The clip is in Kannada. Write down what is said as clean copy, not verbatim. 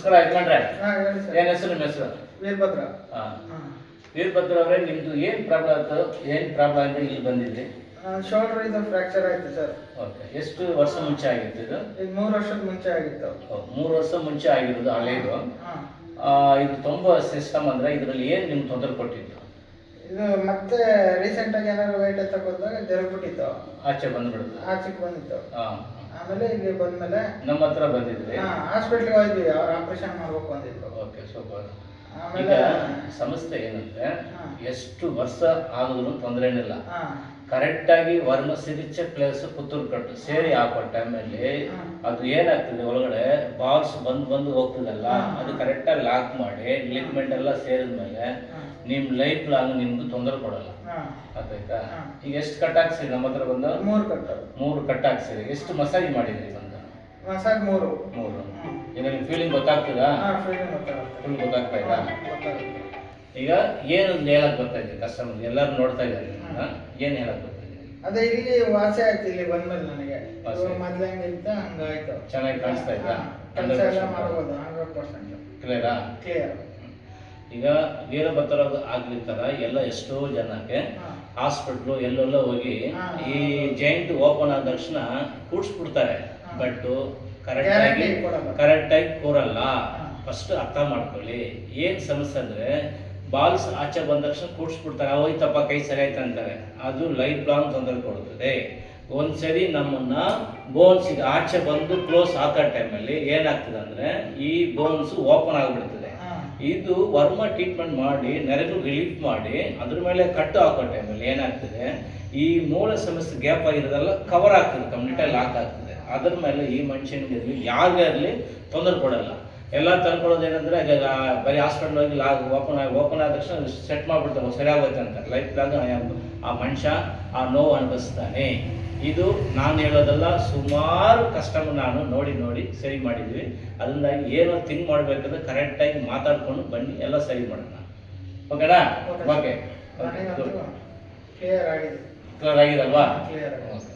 ನಮಸ್ಕಾರ ಯಜಮಾನ್ರೆ. ಹೇಳಿ ಸರ್. ಏನ್ ಹೆಸರು? ನಿಮ್ಮ ಹೆಸರು? ವೀರಭದ್ರ. ವೀರಭದ್ರ ಅವರೇ, ನಿಮ್ದು ಏನ್ ಪ್ರಾಬ್ಲಮ್ ಆಯ್ತು? ಏನ್ ಪ್ರಾಬ್ಲಮ್ ಅಂತ ಇಲ್ಲಿ ಬಂದಿದ್ರಿ? ಶೋಲ್ಡರ್ ಇದು ಫ್ರಾಕ್ಚರ್ ಆಯ್ತು ಸರ್. ಓಕೆ. ಎಷ್ಟು ವರ್ಷ ಮುಂಚೆ ಆಗಿತ್ತು ಇದು? ಈಗ 3 ವರ್ಷದ ಮುಂಚೆ ಆಗಿತ್ತು. 3 ವರ್ಷ ಮುಂಚೆ ಆಗಿರೋದು ಹಳೇದು. ಇದು ತುಂಬ ಸಿಸ್ಟಮ್ ಅಂದ್ರೆ ಇದರಲ್ಲಿ ಏನ್ ನಿಮ್ಗೆ ತೊಂದರೆ ಕೊಟ್ಟಿತ್ತು? ಇದು ಮತ್ತೆ ರೀಸೆಂಟ್ ಆಗಿ ಏನಾದ್ರು ವೈಟ್ ತಗೊಂಡಾಗ ಜರುಗ್ಬಿಟ್ಟಿತ್ತು, ಆಚೆ ಬಂದ್ಬಿಡುತ್ತೆ. ಆಚೆಗೆ ಬಂದಿತ್ತು. ಆಮೇಲೆ ಇಲ್ಲಿ ಬಂದ್ಮೇಲೆ ನಮ್ಮ ಹತ್ರ ಬಂದಿದ್ರಿ? ಹಾಸ್ಪಿಟ್ಲ್ಗೆ ಹೋದ್ವಿ, ಅವ್ರು ಆಪರೇಷನ್ ಮಾಡ್ಬೇಕು ಅಂದಿದ್ರು. Okay, super. ಈಗ ಆಮೇಲೆ ಸಮಸ್ಯೆ ಏನಂದ್ರೆ ಎಷ್ಟು ವರ್ಷ ಆಗೋದ್ರು ತೊಂದರೆ ಏನಿಲ್ಲ. ಹಾ ಕರೆಕ್ಟ್ ಆಗಿ ವರ್ಮ ಸಿರಿಚೆ ಪ್ಲೇಸ್ ಪುತ್ತೂರು ಕಟ್ಟು ಸೇರಿ ಹಾಕೋ ಟೈಮಲ್ಲಿ ಅದು ಏನಾಗ್ತದೆ, ಒಳಗಡೆ ಬಾಲ್ಸ್ ಬಂದು ಹೋಗ್ತದಲ್ಲ, ಅದು ಕರೆಕ್ಟಾಗಿ ಲಾಕ್ ಮಾಡಿ ಲಿಗ್ಮೆಂಟ್ ಎಲ್ಲ ಸೇರಿದ್ಮೇಲೆ ನಿಮ್ ಲೈಫ್ ಲಾಂಗ್ ನಿಮ್ಗೂ ತೊಂದರೆ ಕೊಡಲ್ಲ. ಆಯ್ತಾ? ಈಗ ಎಷ್ಟು ಕಟ್ ಹಾಕ್ಸಿರಿ ನಮ್ಮ ಹತ್ರ ಬಂದು? 3 ಕಟ್ ಹಾಕ್ಸಿರಿ. ಎಷ್ಟು ಮಸಾಜ್ ಮಾಡಿದ್ರಿ ಬಂದು? ಮಸಾಜ್ 3. ಈಗ ನಿಮ್ಗೆ ಫೀಲಿಂಗ್ ಗೊತ್ತಾಗ್ತದಾ? ಫುಲ್ ಗೊತ್ತಾಗ್ತಾ ಇಲ್ಲ? ಈಗ ಏನು ಹೇಳಕ್ ಬರ್ತಾ ಇದೆ ಕಸ್ಟಮರ್ ಎಲ್ಲರೂ ನೋಡ್ತಾ ಇದ್ದಾರೆ, ಏನ್ ಹೇಳಕ್ ಬರ್ತಾ ಇದೆ? ಅದೇ ಇಲ್ಲಿ ವಾಸಿ ಆಯ್ತು, ಇಲ್ಲಿ ಬಂದ್ಮೇಲೆ ನನಗೆ ಮೊದ್ಲು ಹೆಂಗಿತ್ತು ಹಂಗಾಯ್ತು. ಚೆನ್ನಾಗಿ ಕಾಣಿಸ್ತಾ ಇದ್ದ? ಕೆಲಸ ಎಲ್ಲ ಮಾಡ್ಬೋದು 100%. ಕ್ಲಿಯರಾ? ಕ್ಲಿಯರ್. ಈಗ ವೀರಭದ್ರ ಆಗ್ಲಿರ್ತಾರ ಎಲ್ಲ ಎಷ್ಟೋ ಜನಕ್ಕೆ ಹಾಸ್ಪಿಟ್ಲು ಎಲ್ಲೆಲ್ಲ ಹೋಗಿ ಈ ಜಾಯಿಂಟ್ ಓಪನ್ ಆದ ತಕ್ಷಣ ಕೂಡ್ಸ್ಬಿಡ್ತಾರೆ, ಬಟ್ ಕರೆಕ್ಟಾಗಿ ಕೂರಲ್ಲ. ಫಸ್ಟ್ ಅರ್ಥ ಮಾಡ್ಕೊಳ್ಳಿ ಏನ್ ಸಮಸ್ಯೆ ಅಂದ್ರೆ, ಬಾಲ್ಸ್ ಆಚೆ ಬಂದ ತಕ್ಷಣ ಕೂಡ್ಸ್ಬಿಡ್ತಾರೆ, ಹೋಯ್ತಪ್ಪ ಕೈ ಸರಿ ಆಯ್ತು ಅಂತಾರೆ. ಅದು ಲೈಫ್ ಲಾಂಗ್ ತೊಂದರೆ ಕೊಡುತ್ತದೆ. ಒಂದ್ಸರಿ ನಮ್ಮನ್ನ ಬೋನ್ಸ್ ಈಗ ಆಚೆ ಬಂದು ಕ್ಲೋಸ್ ಹಾಕೋ ಟೈಮಲ್ಲಿ ಏನಾಗ್ತದೆ ಅಂದ್ರೆ ಈ ಬೋನ್ಸ್ ಓಪನ್ ಆಗಿಬಿಡ್ತದೆ. ಇದು ವರ್ಮ ಟ್ರೀಟ್ಮೆಂಟ್ ಮಾಡಿ ನೆರೆಗೂ ರಿಲೀಫ್ ಮಾಡಿ ಅದ್ರ ಮೇಲೆ ಕಟ್ಟು ಹಾಕೋ ಟೈಮಲ್ಲಿ ಏನಾಗ್ತದೆ, ಈ ಮೂಲ ಸಮಸ್ಯೆ ಗ್ಯಾಪ್ ಆಗಿರೋದೆಲ್ಲ ಕವರ್ ಆಗ್ತದೆ, ಕಂಪ್ಲೀಟಾಗಿ ಲಾಕ್ ಆಗ್ತದೆ. ಅದ್ರ ಮೇಲೆ ಈ ಮನುಷ್ಯನಿಗೆ ಇರಲಿ ಯಾರಿಗೇ ಇರಲಿ ತೊಂದರೆ ಕೊಡಲ್ಲ. ಎಲ್ಲ ತಂದ್ಕೊಳ್ಳೋದು ಏನಂದ್ರೆ, ಈಗ ಬರೀ ಹಾಸ್ಪಿಟಲ್ ಹೋಗಿ ಓಪನ್ ಆದ ತಕ್ಷಣ ಸೆಟ್ ಮಾಡಿಬಿಡ್ತಾರೆ, ಸರಿ ಆಗುತ್ತೆ ಅಂತ. ಲೈಫ್ ಲಾಂಗ್ ಆ ಮನುಷ್ಯ ಆ ನೋವು ಅನುಭವಿಸ್ತಾನೆ. ಇದು ನಾನು ಹೇಳೋದಲ್ಲ, ಸುಮಾರು ಕಸ್ಟಮರ್ ನಾನು ನೋಡಿ ಸರಿ ಮಾಡಿದ್ವಿ. ಅದರಿಂದಾಗಿ ಏನೋ ಥಿಂಕ್ ಮಾಡಬೇಕಂದ್ರೆ ಕರೆಕ್ಟಾಗಿ ಮಾತಾಡ್ಕೊಂಡು ಬನ್ನಿ, ಎಲ್ಲ ಸರಿ ಮಾಡೋಣ. ಓಕೆನಾ? ಓಕೆ. ಕ್ಲಿಯರ್ ಆಗಿದೆ. ಕ್ಲಿಯರ್ ಆಗಿದಲ್ವಾ? ಕ್ಲಿಯರ್ ಆಗಿದೆ.